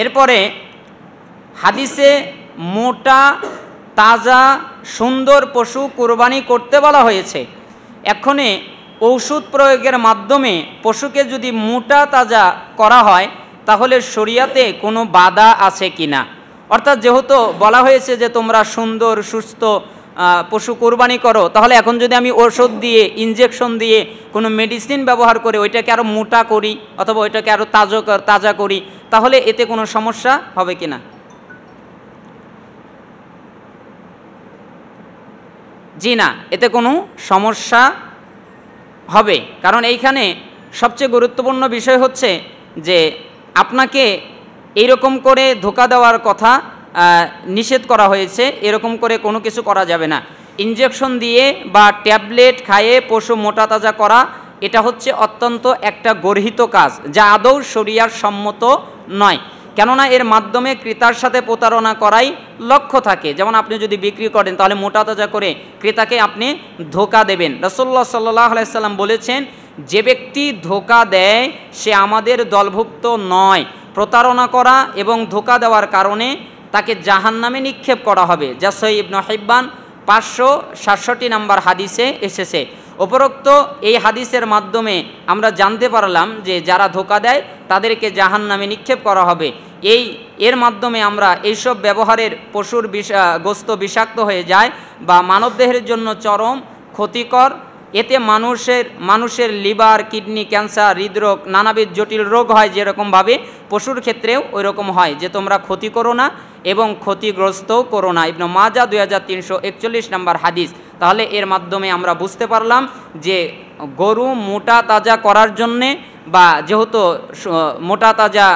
এরপরে হাদিসে মোটা তাজা সুন্দর পশু কুরবানি করতে বলা হয়েছে। এক্ষণে ঔষধ প্রয়োগের মাধ্যমে পশুকে যদি মোটা তাজা করা হয় তাহলে শরিয়াতে কোনো বাধা আছে কিনা? অর্থাৎ যেহেতু বলা হয়েছে যে তোমরা সুন্দর সুস্থ পশু কুরবানি করো, তাহলে এখন যদি আমি ওষুধ দিয়ে ইনজেকশন দিয়ে কোনো মেডিসিন ব্যবহার করে ওইটাকে আরও মোটা করি অথবা ওইটাকে আরও তাজা করি, তাহলে এতে কোনো সমস্যা হবে কিনা? জি না, এতে কোনো সমস্যা হবে। কারণ এইখানে সবচেয়ে গুরুত্বপূর্ণ বিষয় হচ্ছে যে আপনাকে এইরকম করে ধোঁকা দেওয়ার কথা নিষেধ করা হয়েছে, এরকম করে কোনো কিছু করা যাবে না। ইনজেকশন দিয়ে বা ট্যাবলেট খাইয়ে পশু মোটা তাজা করা এটা হচ্ছে অত্যন্ত একটা গর্হিত কাজ, যা আদৌ শরিয়ার সম্মত নয়। কেননা এর মাধ্যমে ক্রেতার সাথে প্রতারণা করাই লক্ষ্য থাকে। যেমন আপনি যদি বিক্রি করেন তাহলে মোটা তাজা করে ক্রেতাকে আপনি ধোঁকা দেবেন। রাসূলুল্লাহ সাল্লাল্লাহু আলাইহি সাল্লাম বলেছেন, যে ব্যক্তি ধোঁকা দেয় সে আমাদের দলভুক্ত নয়। প্রতারণা করা এবং ধোঁকা দেওয়ার কারণে তাকে জাহান্নামে নিক্ষেপ করা হবে, যা সহিহ ইবনে হিব্বান 567 নম্বর হাদিসে এসেছে। উপরোক্ত এই হাদিসের মাধ্যমে আমরা জানতে পারলাম যে যারা ধোঁকা দেয় তাদেরকে জাহান্নামে নিক্ষেপ করা হবে। এর মাধ্যমে আমরা এইসব ব্যবহারের পশুর গোস্ত বিষাক্ত হয়ে যায় বা মানবদেহের জন্য চরম ক্ষতিকর। এতে মানুষের লিভার, কিডনি, ক্যান্সার, হৃদরোগ, নানাবিধ জটিল রোগ হয়, যেরকমভাবে পশুর ক্ষেত্রেও ওই রকম হয়, যে তোমরা ক্ষতি করো না এবং ক্ষতিগ্রস্তও করো না। ইবনে মাজাহ 2341 নম্বর হাদিস। তাহলে এর মাধ্যমে আমরা বুঝতে পারলাম যে গরু মোটা তাজা করার জন্যে বা যেহেতু মোটা তাজা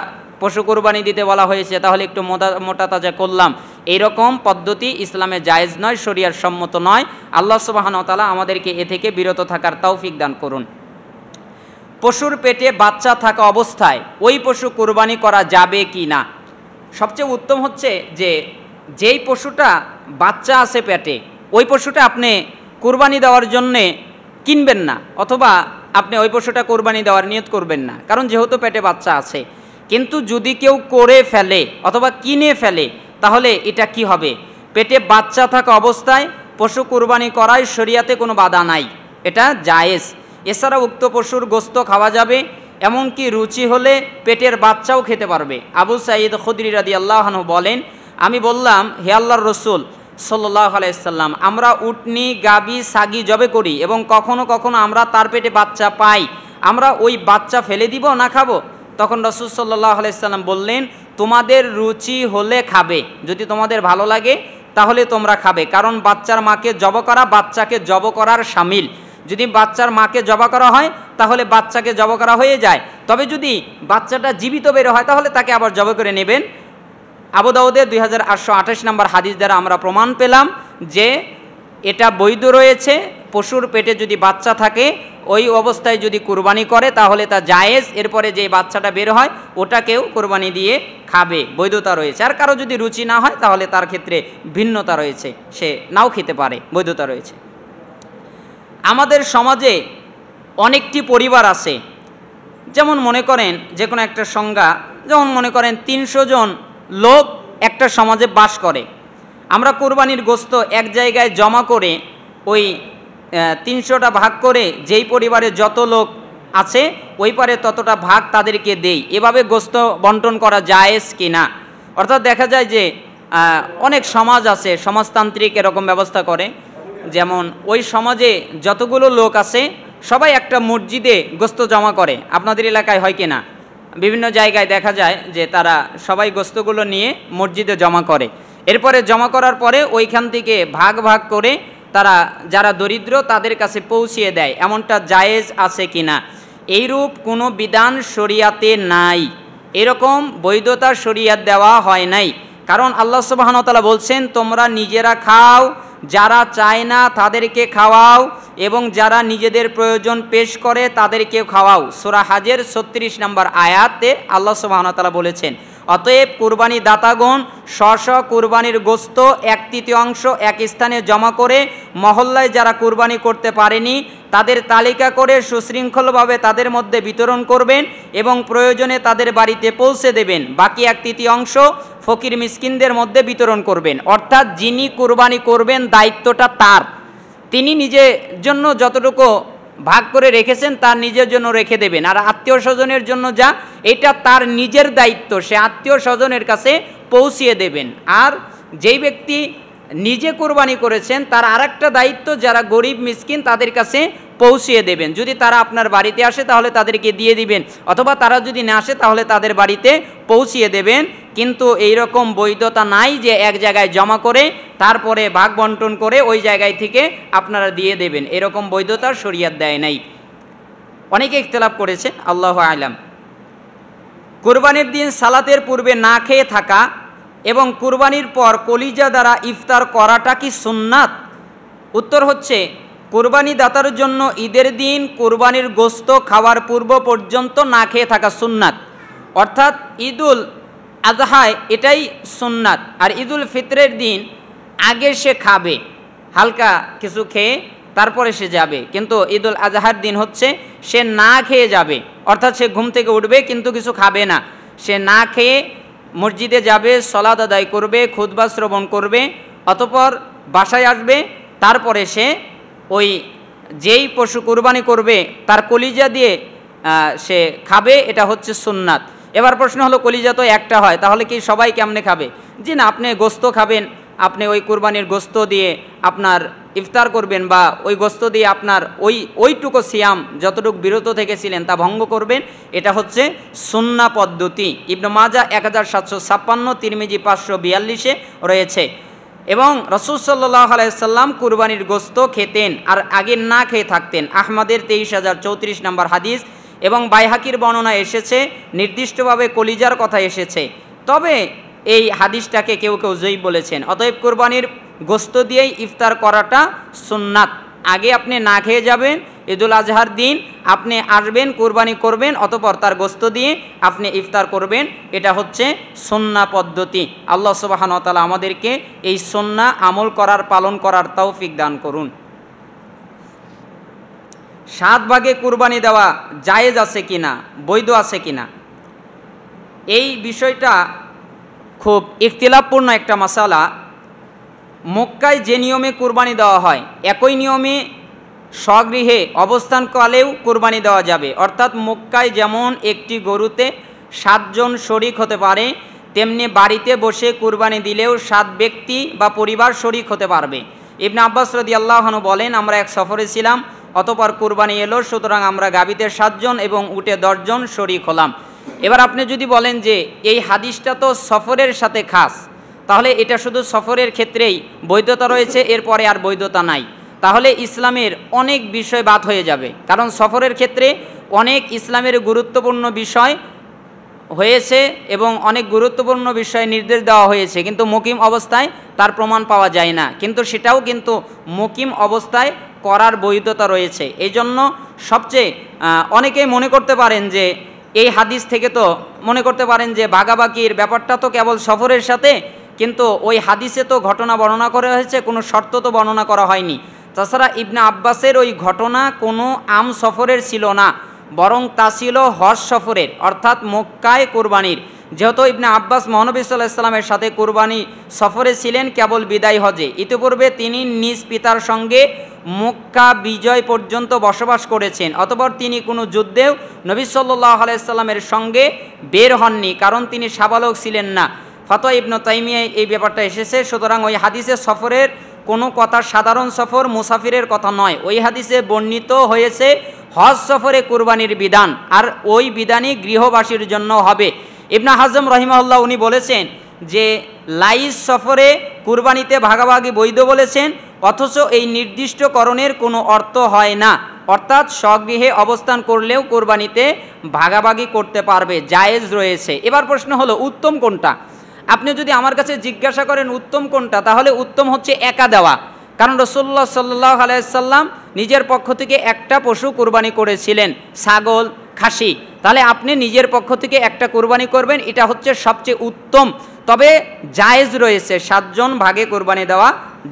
পশু কোরবানি দিতে বলা হয়েছে, তাহলে একটু মোটা তাজা করলাম, এইরকম পদ্ধতি ইসলামে জায়েজ নয়, শরিয়ার সম্মত নয়। আল্লাহ সুবহানাহু ওয়া তাআলা আমাদেরকে এ থেকে বিরত থাকার তৌফিক দান করুন। পশুর পেটে বাচ্চা থাকা অবস্থায় ওই পশু কোরবানি করা যাবে কি না? সবচেয়ে উত্তম হচ্ছে যে যেই পশুটা বাচ্চা আছে পেটে, ওই পশুটা আপনি কোরবানি দেওয়ার জন্যে কিনবেন না, অথবা আপনি ওই পশুটা কোরবানি দেওয়ার নিয়ত করবেন না, কারণ যেহেতু পেটে বাচ্চা আছে। কিন্তু যদি কেউ করে ফেলে অথবা কিনে ফেলে, তাহলে এটা কি হবে? পেটে বাচ্চা থাকা অবস্থায় পশু কোরবানি করায় শরিয়াতে কোনো বাধা নাই, এটা জায়েজ। এছাড়া উক্ত পশুর গোস্ত খাওয়া যাবে, এমনকি রুচি হলে পেটের বাচ্চাও খেতে পারবে। আবু সাঈদ খুদরি রাদিয়াল্লাহু আনহু বলেন, আমি বললাম, হে আল্লাহর রসুল সাল্লাল্লাহু আলাইহি সাল্লাম, আমরা উটনি, গাবি, সাগি জবে করি এবং কখনো কখনো আমরা তার পেটে বাচ্চা পাই, আমরা ওই বাচ্চা ফেলে দিব না খাবো? তখন রাসূল সাল্লাল্লাহু আলাইহি সাল্লাম বললেন, তোমাদের রুচি হলে খাবে, যদি তোমাদের ভালো লাগে তাহলে তোমরা খাবে, কারণ বাচ্চার মাকে জব করা বাচ্চাকে জব করার শামিল। যদি বাচ্চার মাকে জবা করা হয় তাহলে বাচ্চাকে জব করা হয়ে যায়। তবে যদি বাচ্চাটা জীবিত বের হয় তাহলে তাকে আবার জব করে নেবেন। আবু দাউদের 2828 নম্বর হাদিস দ্বারা আমরা প্রমাণ পেলাম যে এটা বৈধ রয়েছে। পশুর পেটে যদি বাচ্চা থাকে ওই অবস্থায় যদি কুরবানি করে তাহলে তা জায়েজ। এরপরে যে বাচ্চাটা বের হয় ওটাকেও কুরবানি দিয়ে খাবে, বৈধতা রয়েছে। আর কারো যদি রুচি না হয় তাহলে তার ক্ষেত্রে ভিন্নতা রয়েছে, সে নাও খেতে পারে, বৈধতা রয়েছে। আমাদের সমাজে অনেকটি পরিবার আছে, যেমন মনে করেন যে কোনো একটা সংজ্ঞা, যেমন মনে করেন 300 জন লোক একটা সমাজে বাস করে। আমরা কোরবানির গোস্ত এক জায়গায় জমা করে ওই 300টা ভাগ করে যেই পরিবারে যত লোক আছে ওই পারে ততটা ভাগ তাদেরকে দেই, এভাবে গোস্ত বন্টন করা জায়েজ কিনা? অর্থাৎ দেখা যায় যে অনেক সমাজ আছে সমাজতান্ত্রিক এরকম ব্যবস্থা করে, যেমন ওই সমাজে যতগুলো লোক আছে সবাই একটা মসজিদে গোস্ত জমা করে। আপনাদের এলাকায় হয় কিনা? বিভিন্ন জায়গায় দেখা যায় যে তারা সবাই গোস্তগুলো নিয়ে মসজিদে জমা করে। এরপরে জমা করার পরে ওইখান থেকে ভাগ ভাগ করে তারা যারা দরিদ্র তাদের কাছে পৌঁছিয়ে দেয়, এমনটা জায়েজ আছে কিনা? এইরূপ কোনো বিধান শরিয়াতে নাই, এরকম বৈধতা শরিয়াত দেওয়া হয় নাই। কারণ আল্লাহ সুবহানাহু ওয়া তাআলা বলছেন, তোমরা নিজেরা খাও, যারা চায় না তাদেরকে খাওয়াও এবং যারা নিজেদের প্রয়োজন পেশ করে তাদেরকেও খাওয়াও। সূরা হাজের 36 নম্বর আয়াতে আল্লাহ সুবহানাহু ওয়া তাআলা বলেছেন। অতএব কুরবানি দাতাগণ স্ব কুরবানির গোস্ত 1/3 এক স্থানে জমা করে মহল্লায় যারা কুরবানি করতে পারেনি তাদের তালিকা করে সুশৃঙ্খলভাবে তাদের মধ্যে বিতরণ করবেন এবং প্রয়োজনে তাদের বাড়িতে পৌঁছে দেবেন। বাকি 1/3 ফকির মিসকিনদের মধ্যে বিতরণ করবেন। অর্থাৎ যিনি কুরবানি করবেন দায়িত্বটা তার, তিনি নিজের জন্য যতটুকু ভাগ করে রেখেছেন তার নিজের জন্য রেখে দেবেন। আর আত্মীয় স্বজনের জন্য যা, এটা তার নিজের দায়িত্ব, সে আত্মীয় স্বজনের কাছে পৌঁছিয়ে দেবেন। আর যেই ব্যক্তি নিজে কুরবানি করেছেন তার আরেকটা দায়িত্ব, যারা গরিব মিসকিন তাদের কাছে পৌঁছিয়ে দেবেন। যদি তারা আপনার বাড়িতে আসে তাহলে তাদেরকে দিয়ে দিবেন, অথবা তারা যদি না আসে তাহলে তাদের বাড়িতে পৌঁছিয়ে দেবেন। কিন্তু এই রকম বৈধতা নাই যে এক জায়গায় জমা করে তারপরে ভাগ বন্টন করে ওই জায়গায় থেকে আপনারা দিয়ে দেবেন, এরকম বৈধতা শরীয়ত দেয় নাই। অনেকে ইখতিলাফ করেছে, আল্লাহু আ'লাম। কুরবানির দিন সালাতের পূর্বে না খেয়ে থাকা এবং কুরবানির পর কলিজা দ্বারা ইফতার করাটা কি সুন্নাত? উত্তর হচ্ছে, কুরবানি দাতার জন্য ঈদের দিন কুরবানির গোস্ত খাওয়ার পূর্ব পর্যন্ত না খেয়ে থাকা সুন্নাত। অর্থাৎ ঈদুল আজহায় এটাই সুন্নাত। আর ঈদুল ফিতরের দিন আগে সে খাবে, হালকা কিছু খেয়ে তারপরে সে যাবে। কিন্তু ঈদুল আজহার দিন হচ্ছে সে না খেয়ে যাবে, অর্থাৎ সে ঘুম থেকে উঠবে কিন্তু কিছু খাবে না, সে না খেয়ে মসজিদে যাবে, সালাত আদায় করবে, খুতবা শ্রবণ করবে, অতঃপর বাসায় আসবে, তারপরে সে ওই যেই পশু কুরবানি করবে তার কলিজা দিয়ে সে খাবে, এটা হচ্ছে সুন্নাত। এবার প্রশ্ন হলো, কলিজা তো একটা হয়, তাহলে কি সবাই কেমনে খাবে? জি না, আপনি গোস্ত খাবেন, আপনি ওই কুরবানির গোস্ত দিয়ে আপনার ইফতার করবেন, বা ওই গোস্ত দিয়ে আপনার ওইটুকু সিয়াম যতটুকু বিরত থেকেছিলেন তা ভঙ্গ করবেন। এটা হচ্ছে সুন্না পদ্ধতি। ইবনে মাজাহ 1756, তিরমিজি 542 রয়েছে। এবং রাসূল সাল্লাল্লাহু আলাইহি সাল্লাম কুরবানির গোস্ত খেতেন আর আগে না খেয়ে থাকতেন। আহমদের 23,034 নম্বর হাদিস এবং বাইহাকির বর্ণনা এসেছে, নির্দিষ্টভাবে কলিজার কথা এসেছে। তবে এই হাদিসটাকে কেউ কেউ জয়ীফ বলেছেন। অতএব কুরবানির গোস্ত দিয়েই ইফতার করাটা সুন্নাত। আগে আপনি না খেয়ে যাবেন, ঈদুল আজহার দিন আপনি আসবেন, কুরবানি করবেন, অতঃপর তার গোস্ত দিয়ে আপনি ইফতার করবেন। এটা হচ্ছে সুন্নাহ পদ্ধতি। আল্লাহ সুবহানাহু ওয়া তাআলা আমাদেরকে এই সুন্নাহ আমল করার, পালন করার তৌফিক দান করুন। 7 ভাগে কুরবানি দেওয়া জায়েজ আছে কিনা, বৈধ আছে কিনা, এই বিষয়টা খুব ইখতিলাফপূর্ণ একটা মাসালা। মক্কায় যে নিয়মে কুরবানি দেওয়া হয় একই নিয়মে স্বগৃহে অবস্থানকালেও কুরবানি দেওয়া যাবে। অর্থাৎ মক্কায় যেমন একটি গরুতে 7 জন শরিক হতে পারে, তেমনি বাড়িতে বসে কুরবানি দিলেও 7 ব্যক্তি বা পরিবার শরিক হতে পারবে। ইবনে আব্বাস রাদিয়াল্লাহু আনহু বলেন, আমরা এক সফরে ছিলাম, অতঃপর কুরবানি এলো, সুতরাং আমরা গাভীতে 7 জন এবং উটে 10 জন শরিক হলাম। এবার আপনি যদি বলেন যে এই হাদিসটা তো সফরের সাথে খাস, তাহলে এটা শুধু সফরের ক্ষেত্রেই বৈধতা রয়েছে, এরপরে আর বৈধতা নাই, তাহলে ইসলামের অনেক বিষয় বাদ হয়ে যাবে। কারণ সফরের ক্ষেত্রে অনেক ইসলামের গুরুত্বপূর্ণ বিষয় হয়েছে এবং অনেক গুরুত্বপূর্ণ বিষয়ে নির্দেশ দেওয়া হয়েছে, কিন্তু মুকিম অবস্থায় তার প্রমাণ পাওয়া যায় না। কিন্তু সেটাও কিন্তু মুকিম অবস্থায় করার বৈধতা রয়েছে। এই জন্য সবচেয়ে অনেকেই মনে করতে পারেন যে এই হাদিস থেকে তো মনে করতে পারেন যে ভাগাভাগির ব্যাপারটা তো কেবল সফরের সাথে, কিন্তু ওই হাদিসে তো ঘটনা বর্ণনা করা হয়েছে, কোনো শর্ত তো বর্ণনা করা হয়নি। তাছাড়া ইবনে আব্বাসের ওই ঘটনা কোনো আম সফরের ছিল না, বরং তা ছিল হজ সফরের, অর্থাৎ মক্কায় কোরবানির। যেহেতু ইবনে আব্বাস মহানবী সাল্লাল্লাহু আলাইহি ওয়াসাল্লামের সাথে কোরবানি সফরে ছিলেন কেবল বিদায় হজে, ইতিপূর্বে তিনি নিজ পিতার সঙ্গে মক্কা বিজয় পর্যন্ত বসবাস করেছেন। অতঃপর তিনি কোনো যুদ্ধেও নবী সাল্লাল্লাহু আলাইহি ওয়াসাল্লামের সঙ্গে বের হননি, কারণ তিনি সাবালক ছিলেন না। ফাতোয়া ইবনে তাইমিয়ায় এই ব্যাপারটা এসেছে। সুতরাং ওই হাদিসে সফরের কোনো কথা সাধারণ সফর, মুসাফিরের কথা নয়। ওই হাদিসে বর্ণিত হয়েছে হজ সফরে কুরবানির বিধান, আর ওই বিধানই গৃহবাসীর জন্য হবে। ইবনে হাজম রাহিমাহুল্লাহ উনি বলেছেন যে লাইস সফরে কুরবানিতে ভাগাভাগি বৈধ বলেছেন, অথচ এই নির্দিষ্টকরণের কোনো অর্থ হয় না, অর্থাৎ স্বগৃহে অবস্থান করলেও কুরবানিতে ভাগাভাগি করতে পারবে, জায়েজ রয়েছে। এবার প্রশ্ন হলো উত্তম কোনটা? আপনি যদি আমার কাছে জিজ্ঞাসা করেন উত্তম কোনটা, তাহলে উত্তম হচ্ছে একা দেওয়া, কারণ রাসূলুল্লাহ সাল্লাল্লাহু আলাইহি ওয়াসাল্লাম নিজের পক্ষ থেকে একটা পশু কুরবানি করেছিলেন, ছাগল, খাসি। তাহলে আপনি নিজের পক্ষ থেকে একটা কোরবানি করবেন, এটা হচ্ছে সবচেয়ে উত্তম। তবে জায়েজ রয়েছে, 7 জন ভাগে কোরবানি দেওয়া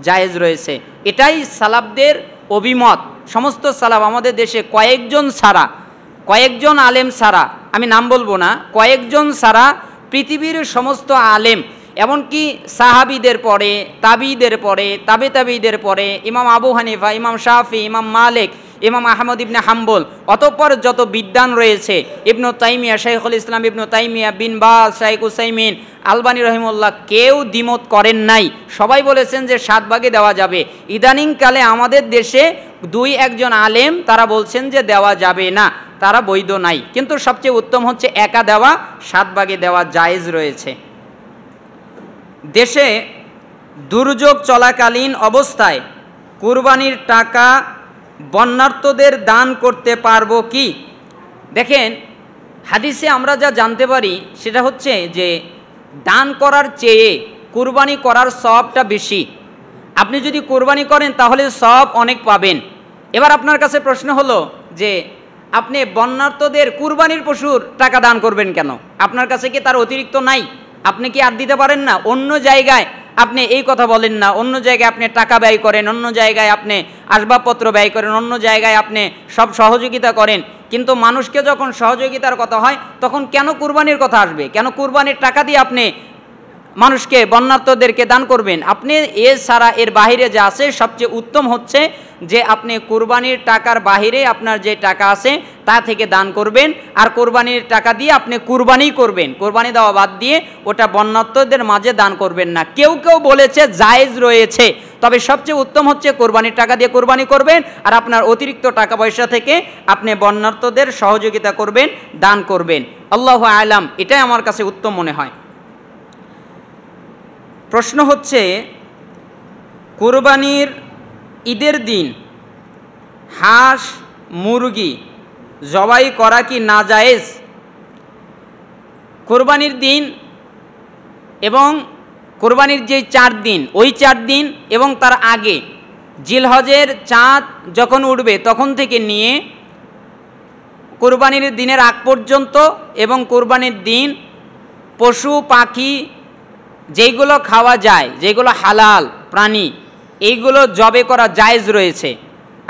জায়েজ রয়েছে, এটাই সালাফদের অভিমত। সমস্ত সালাফ আমাদের দেশে কয়েকজন আলেম ছাড়া, আমি নাম বলবো না, কয়েকজন ছাড়া পৃথিবীর সমস্ত আলেম, এমনকি সাহাবিদের পরে, তাবিদের পরে, তাবিদের পরে, ইমাম আবু হানিফা, ইমাম শাফি, ইমাম মালিক, ইমাম আহমদ ইবনে হাম্বল, অতঃপর যত বিদ্বান রয়েছে, ইবনু তাইমিয়া, শাইখুল ইসলাম ইবনু তাইমিয়া, বিন বাজ, শাইখ উসাইমিন, আলবানী রহিমুল্লাহ, কেউ দ্বিমত করেন নাই। সবাই বলেছেন যে 7 ভাগে দেওয়া যাবে। ইদানিংকালে আমাদের দেশে 2-1 আলেম তারা বলছেন যে দেওয়া যাবে না, তারা বৈধ নাই। কিন্তু সবচেয়ে উত্তম হচ্ছে একা দেওয়া, 7 ভাগে দেওয়া জায়েজ রয়েছে। দেশে দুর্যোগ চলাকালীন অবস্থায় কুরবানির টাকা বন্যার্তদের দান করতে পারবো কি? দেখেন, হাদিসে আমরা যা জানতে পারি সেটা হচ্ছে যে দান করার চেয়ে কুরবানি করার সওয়াবটা বেশি। আপনি যদি কুরবানি করেন তাহলে সওয়াব অনেক পাবেন। এবার আপনার কাছে প্রশ্ন হলো যে আপনি বন্যার্তদের কুরবানির পশুর টাকা দান করবেন কেন? আপনার কাছে কি তার অতিরিক্ত নাই? আপনি কি আর দিতে পারেন না? অন্য জায়গায় আপনি এই কথা বলেন না, অন্য জায়গায় আপনি টাকা ব্যয় করেন, অন্য জায়গায় আপনি আসবাবপত্র ব্যয় করেন, অন্য জায়গায় আপনি সব সহযোগিতা করেন, কিন্তু মানুষকে যখন সহযোগিতার কথা হয় তখন কেন কুরবানির কথা আসবে? কেন কুরবানির টাকা দিয়ে আপনি মানুষকে, বন্যার্তদেরকে দান করবেন? আপনি ছাড়া এর বাহিরে যা আছে সবচেয়ে উত্তম হচ্ছে যে আপনি কুরবানির টাকার বাহিরে আপনার যে টাকা আছে তা থেকে দান করবেন, আর কুরবানির টাকা দিয়ে আপনি কুরবানি করবেন। কুরবানি দেওয়া বাদ দিয়ে ওটা বন্যার্তদের মাঝে দান করবেন না। কেউ বলেছে জায়েজ রয়েছে, তবে সবচেয়ে উত্তম হচ্ছে কুরবানির টাকা দিয়ে কুরবানি করবেন, আর আপনার অতিরিক্ত টাকা পয়সা থেকে আপনি বন্যার্তদের সহযোগিতা করবেন, দান করবেন। আল্লাহু আ'লাম, এটাই আমার কাছে উত্তম মনে হয়। প্রশ্ন হচ্ছে, কুরবানির ঈদের দিন হাঁস মুরগি জবাই করা কি নাজায়েজ? কুরবানির দিন এবং কুরবানির যে 4 দিন, ওই 4 দিন এবং তার আগে জিলহজের চাঁদ যখন উঠবে তখন থেকে নিয়ে কুরবানির দিনের আগ পর্যন্ত এবং কুরবানির দিন পশু পাখি যেইগুলো খাওয়া যায়, যেগুলো হালাল প্রাণী, এইগুলো জবে করা জায়েজ রয়েছে।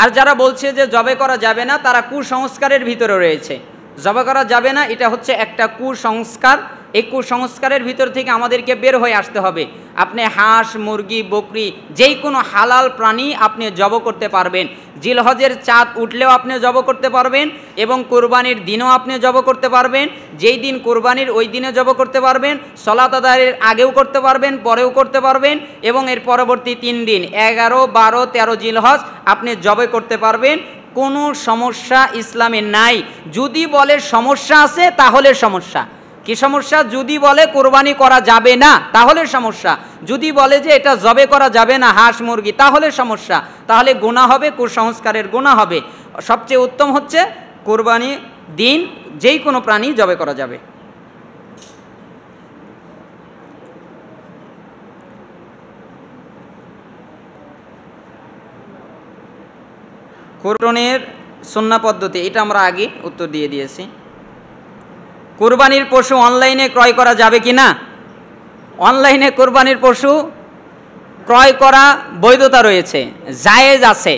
আর যারা বলছে যে জবে করা যাবে না, তারা কুসংস্কারের ভিতরে রয়েছে। জবে করা যাবে না, এটা হচ্ছে একটা কুসংস্কার। এই কুসংস্কারের ভিতর থেকে আমাদেরকে বের হয়ে আসতে হবে। আপনি হাঁস মুরগি বকরি যেই কোনো হালাল প্রাণী আপনি জব করতে পারবেন। জিলহজের চাঁদ উঠলেও আপনি জব করতে পারবেন এবং কুরবানির দিনও আপনি জব করতে পারবেন। যেই দিন কুরবানির ওই দিনে জব করতে পারবেন, সলাত আদায়ের আগেও করতে পারবেন, পরেও করতে পারবেন, এবং এর পরবর্তী 3 দিন 11, 12, 13 জিলহজ আপনি জবে করতে পারবেন। কোনো সমস্যা ইসলামে নাই। যদি বলে সমস্যা আছে তাহলে সমস্যা। কি সমস্যা? যদি বলে কোরবানি করা যাবে না তাহলে সমস্যা। যদি বলে যে এটা জবে করা যাবে না হাঁস মুরগি তাহলে সমস্যা। তাহলে গুনাহ হবে, কুসংস্কারের গুনাহ হবে। সবচেয়ে উত্তম হচ্ছে কোরবানি দিন যেই কোনো প্রাণী জবে করা যাবে। কোরবানির সুন্নাহ পদ্ধতি, এটা আমরা আগে উত্তর দিয়ে দিয়েছি। কুরবানির পশু অনলাইনে ক্রয় করা যাবে কি না? অনলাইনে কুরবানির পশু ক্রয় করা বৈধতা রয়েছে, জায়েজ আছে।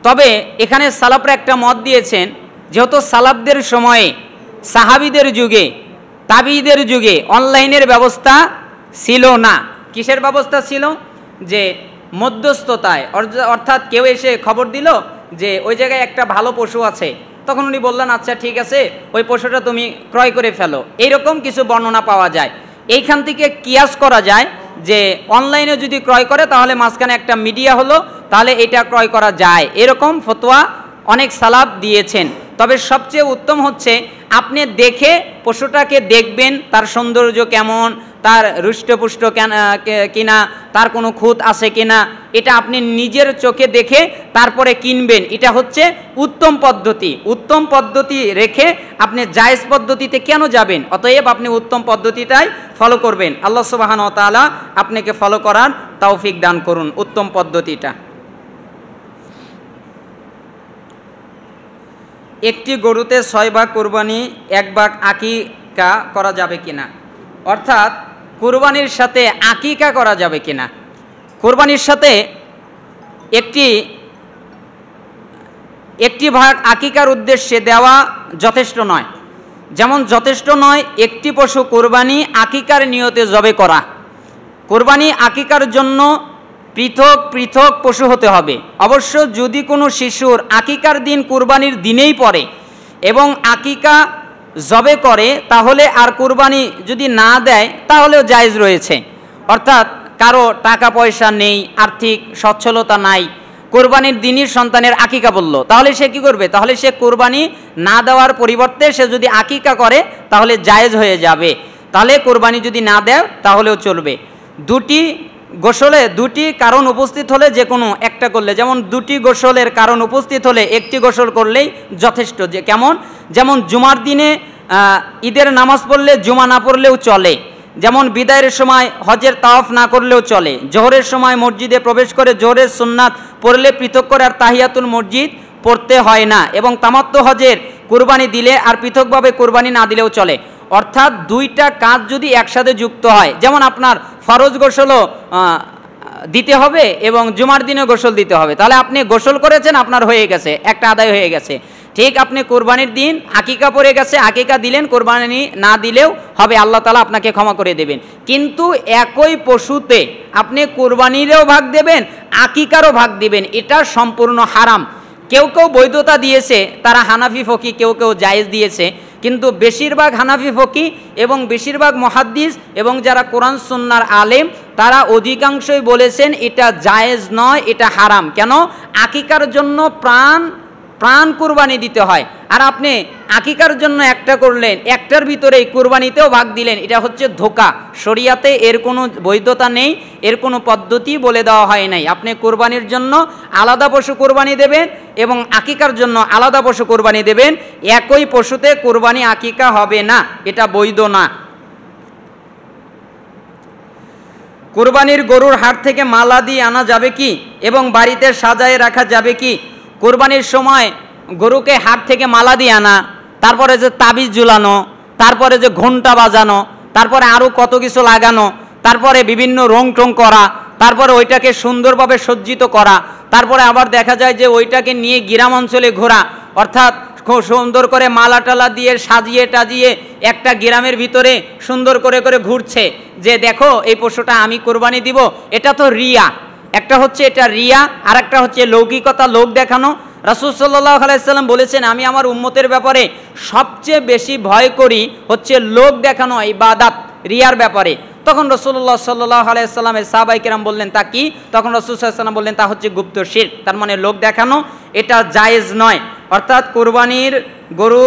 তবে এখানে সালাফরা একটা মত দিয়েছেন, যেহেতু সালাফদের সময়ে, সাহাবিদের যুগে, তাবিদের যুগে অনলাইনের ব্যবস্থা ছিল না। কিসের ব্যবস্থা ছিল? যে মধ্যস্থতায়, অর্থাৎ কেউ এসে খবর দিল যে ওই জায়গায় একটা ভালো পশু আছে, তখন উনি বললেন আচ্ছা ঠিক আছে ওই পশুটা তুমি ক্রয় করে ফেলো। এইরকম কিছু বর্ণনা পাওয়া যায়। এইখান থেকে কিয়াস করা যায় যে অনলাইনে যদি ক্রয় করে তাহলে মাঝখানে একটা মিডিয়া হলো, তাহলে এটা ক্রয় করা যায়। এরকম ফতোয়া অনেক সালাফ দিয়েছেন। তবে সবচেয়ে উত্তম হচ্ছে আপনি দেখে পশুটাকে দেখবেন, তার সৌন্দর্য কেমন, তার হৃষ্টপুষ্ট কিনা, তার কোনো খুঁত আছে কিনা, এটা আপনি নিজের চোখে দেখে তারপরে কিনবেন। এটা হচ্ছে উত্তম পদ্ধতি। উত্তম পদ্ধতি রেখে আপনি জায়েজ পদ্ধতিতে কেন যাবেন? অতএব আপনি উত্তম পদ্ধতিটাই ফলো করবেন। আল্লাহ সুবহানাহু ওয়া তাআলা আপনাকে ফলো করার তৌফিক দান করুন উত্তম পদ্ধতিটা। একটি গরুতে 6 ভাগ কোরবানি 1 ভাগ আকিকা করা যাবে কিনা, অর্থাৎ কোরবানির সাথে আকিকা করা যাবে কিনা। কোরবানির সাথে একটি ভাগ আকিকার উদ্দেশ্যে দেওয়া যথেষ্ট নয়। যেমন যথেষ্ট নয় একটি পশু কোরবানি আকিকার নিয়তে জবে করা। কোরবানি আকিকার জন্য পৃথক পৃথক পশু হতে হবে। অবশ্য যদি কোনো শিশুর আকিকার দিন কোরবানির দিনেই পড়ে এবং আকিকা জবে করে, তাহলে আর কোরবানি যদি না দেয় তাহলেও জায়েজ রয়েছে। অর্থাৎ কারো টাকা পয়সা নেই, আর্থিক সচ্ছলতা নাই, কোরবানির দিনই সন্তানের আকিকা বলল, তাহলে সে কি করবে? তাহলে সে কোরবানি না দেওয়ার পরিবর্তে সে যদি আকিকা করে তাহলে জায়েজ হয়ে যাবে। তাহলে কোরবানি যদি না দেয় তাহলেও চলবে। দুটি গোসলে দুটি কারণ উপস্থিত হলে যে কোনো একটা করলে, যেমন দুটি গোসলের কারণ উপস্থিত হলে একটি গোসল করলেই যথেষ্ট। যে কেমন? যেমন জুমার দিনে ঈদের নামাজ পড়লে জুমা না পড়লেও চলে, যেমন বিদায়ের সময় হজের তাওয়াফ না করলেও চলে, জোহরের সময় মসজিদে প্রবেশ করে জোহরের সুন্নাত পড়লে পৃথক করে আর তাহিয়াতুল মসজিদ পড়তে হয় না, এবং তামাত্তু হজের কুরবানি দিলে আর পৃথকভাবে কুরবানি না দিলেও চলে। অর্থাৎ দুইটা কাজ যদি একসাথে যুক্ত হয়, যেমন আপনার ফরজ গোসলও দিতে হবে এবং জুমার দিনে গোসল দিতে হবে, তাহলে আপনি গোসল করেছেন, আপনার হয়ে গেছে, একটা আদায় হয়ে গেছে। ঠিক আপনি কোরবানির দিন আকিকা পড়ে গেছে, আকিকা দিলেন, কোরবানি না দিলেও হবে, আল্লাহ তাআলা আপনাকে ক্ষমা করে দেবেন। কিন্তু একই পশুতে আপনি কোরবানিরও ভাগ দেবেন, আকিকারও ভাগ দিবেন, এটা সম্পূর্ণ হারাম। কেউ কেউ বৈধতা দিয়েছে, তারা হানাফি ফকি, কেউ কেউ জায়েজ দিয়েছে, কিন্তু বেশিরভাগ হানাফি ফকি এবং বেশিরভাগ মুহাদ্দিস এবং যারা কোরআন সুন্নাহর আলেম তারা অধিকাংশই বলেছেন এটা জায়েজ নয়, এটা হারাম। কেন? আকিকার জন্য প্রাণ কুরবানি দিতে হয়, আর আপনি আকিকার জন্য একটা করলেন, একটার ভিতরেই কুরবানিতেও ভাগ দিলেন, এটা হচ্ছে ধোঁকা। শরিয়াতে এর কোনো বৈধতা নেই, এর কোনো পদ্ধতি বলে দেওয়া হয় নাই। আপনি কুরবানির জন্য আলাদা পশু কুরবানি দেবেন এবং আকিকার জন্য আলাদা পশু কুরবানি দেবেন, একই পশুতে কুরবানি আকিকা হবে না, এটা বৈধ না। কুরবানির গরুর হাট থেকে মালা দিয়ে আনা যাবে কি এবং বাড়িতে সাজায় রাখা যাবে কি? কোরবানির সময় গরুকে হাট থেকে মালা দিয়ে আনা, তারপরে যে তাবিজ ঝুলানো, তারপরে যে ঘণ্টা বাজানো, তারপরে আরও কত কিছু লাগানো, তারপরে বিভিন্ন রং টং করা, তারপরে ওইটাকে সুন্দরভাবে সজ্জিত করা, তারপরে আবার দেখা যায় যে ওইটাকে নিয়ে গ্রাম অঞ্চলে ঘোরা, অর্থাৎ খুব সুন্দর করে মালা টালা দিয়ে সাজিয়ে টাজিয়ে একটা গ্রামের ভিতরে সুন্দর করে করে ঘুরছে যে দেখো এই পশুটা আমি কোরবানি দিব। এটা তো রিয়া। একটা হচ্ছে এটা রিয়া, আর একটা হচ্ছে লৌকিকতা, লোক দেখানো। রাসূল সাল্লাল্লাহু আলাইহি সাল্লাম বলেছেন, আমি আমার উম্মতের ব্যাপারে সবচেয়ে বেশি ভয় করি হচ্ছে লোক দেখানো, ইবাদত, রিয়ার ব্যাপারে। তখন রাসূলুল্লাহ সাল্লাল্লাহু আলাইহি সাল্লামের সাহাবায়ে কেরাম বললেন তা কি? তখন রাসূল সাল্লাল্লাহু আলাইহি সাল্লাম বললেন তা হচ্ছে গুপ্ত শিরক, তার মানে লোক দেখানো, এটা জায়েজ নয়। অর্থাৎ কোরবানির গরু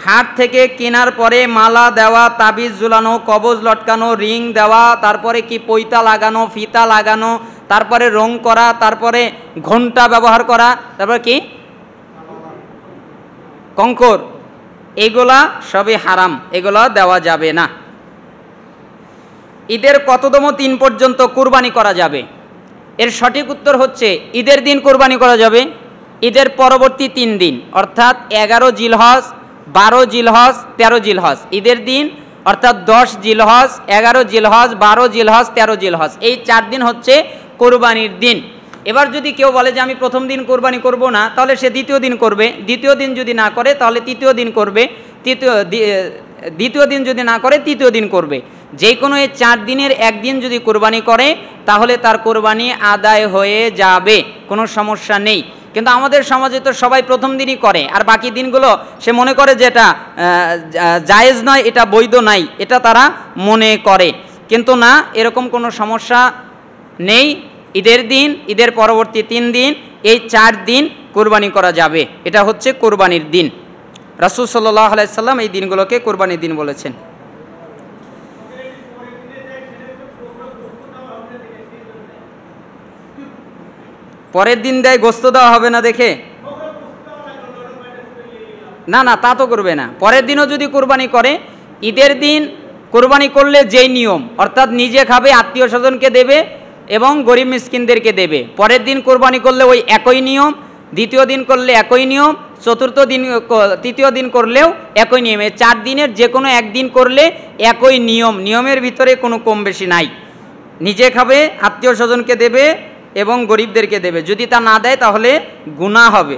হাট থেকে কেনার পরে মালা দেওয়া, তাবিজ ঝুলানো, কবজ লটকানো, রিং দেওয়া, তারপরে কি পৈতা লাগানো, ফিতা লাগানো, তারপরে রং করা, তারপরে ঘণ্টা ব্যবহার করা, তারপরে কি কঙ্কর, এগুলা সবই হারাম, এগুলা দেওয়া যাবে না। ঈদের কততম দিন পর্যন্ত কুরবানি করা যাবে? এর সঠিক উত্তর হচ্ছে ঈদের দিন কুরবানি করা যাবে, ঈদের পরবর্তী 3 দিন, অর্থাৎ 11 জিলহজ, 12 জিলহজ, 13 জিলহজ। ঈদের দিন অর্থাৎ 10 জিলহজ, 11 জিলহজ, 12 জিলহজ, 13 জিলহজ, এই 4 দিন হচ্ছে কোরবানির দিন। এবার যদি কেউ বলে যে আমি প্রথম দিন কোরবানি করব না, তাহলে সে দ্বিতীয় দিন করবে, দ্বিতীয় দিন যদি না করে তাহলে তৃতীয় দিন করবে, দ্বিতীয় দিন যদি না করে তৃতীয় দিন করবে। যে কোনো এই 4 দিনের একদিন যদি কোরবানি করে তাহলে তার কোরবানি আদায় হয়ে যাবে, কোনো সমস্যা নেই। কিন্তু আমাদের সমাজে তো সবাই প্রথম দিনই করে, আর বাকি দিনগুলো সে মনে করে যে এটা জায়েজ নয়, এটা বৈধ নাই, এটা তারা মনে করে। কিন্তু না, এরকম কোনো সমস্যা নেই। ঈদের দিন, ঈদের পরবর্তী 3 দিন, এই 4 দিন কোরবানি করা যাবে, এটা হচ্ছে কোরবানির দিন। রাসূল সাল্লাল্লাহু আলাইহি সাল্লাম এই দিনগুলোকে কোরবানির দিন বলেছেন। পরের দিন দেয় গোস্ত দেওয়া হবে না দেখে? না না, তা তো করবে না। পরের দিনও যদি কোরবানি করে, ঈদের দিন কোরবানি করলে যেই নিয়ম, অর্থাৎ নিজে খাবে, আত্মীয় স্বজনকে দেবে এবং গরিব মিসকিনদেরকে দেবে। পরের দিন কোরবানি করলে ওই একই নিয়ম, দ্বিতীয় দিন করলে একই নিয়ম, চতুর্থ দিন তৃতীয় দিন করলেও একই নিয়মে, 4 দিনের যে কোনো একদিন করলে একই নিয়মের ভিতরে কোনো কম বেশি নাই। নিজে খাবে, আত্মীয় স্বজনকে দেবে এবং গরিবদেরকে দেবে। যদি তা না দেয় তাহলে গুনাহ হবে।